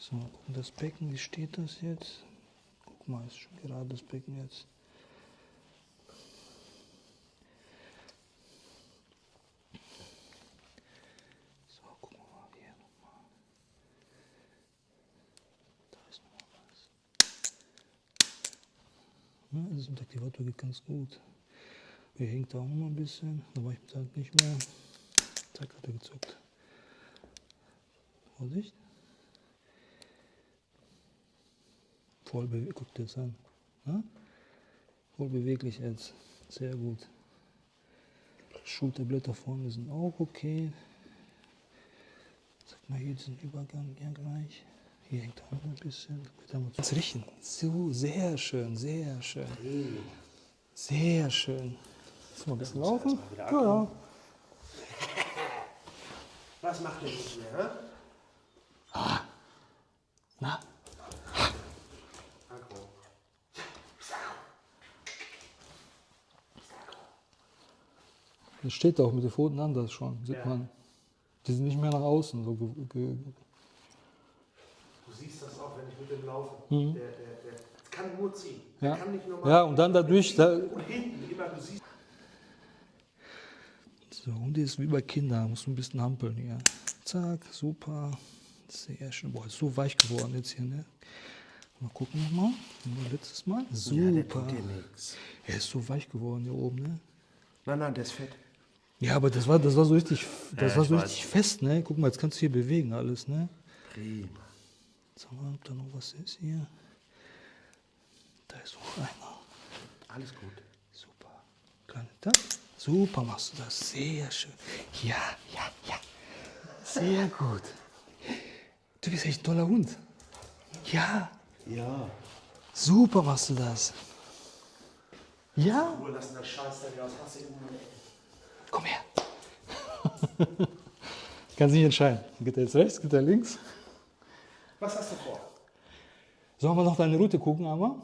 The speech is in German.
So, mal gucken, das Becken, wie steht das jetzt? Guck mal, ist schon gerade das Becken jetzt. So, gucken wir mal hier nochmal. Da ist nochmal was. Ja, das Aktivator geht ganz gut. Hier hängt da auch noch mal ein bisschen. Da war ich mit halt nicht mehr. Zack, hat er gezuckt. Vorsicht. Voll beweglich, guck dir das an. Ja? Voll beweglich jetzt. Sehr gut. Schulterblätter vorne sind auch okay. Sag mal hier diesen Übergang ja gleich. Hier hängt auch noch ein bisschen. Jetzt richten. So, sehr schön, sehr schön. Sehr schön. Lass mal ein bisschen laufen. Ja, ja. Was macht ihr nicht mehr? Na? Das steht auch mit den Pfoten anders schon, sieht man. Die sind nicht mehr nach außen. So Du siehst das auch, wenn ich mit dem laufe. Der kann nur ziehen. ja. Der kann nicht normal. Ja, und dann dadurch. Und hinten immer, du siehst. So, Hunde ist wie bei Kindern, musst du ein bisschen hampeln hier. Zack, super. Sehr schön. Boah, ist so weich geworden jetzt hier, ne? Mal gucken nochmal. Letztes Mal. Super. Ja, der tut dir nichts. Er ist so weich geworden hier oben, ne? Nein, der ist fett. Ja, aber das war so richtig, Ja, war so ich richtig fest, ne? Guck mal, jetzt kannst du hier bewegen alles, ne? Prima. Sag mal, ob da noch was ist hier. Da ist noch einer. Alles gut. Super. Kleine Tag. Super machst du das. Sehr schön. Ja, ja, ja. Sehr gut. Du bist echt ein toller Hund. Ja. Ja. Super machst du das. Ja. Ruhe lassen, das Scheiß da aus. Hast du Komm her. Kannst nicht entscheiden. Geht er jetzt rechts, geht er links? Was hast du vor? Sollen wir noch deine Route gucken, aber?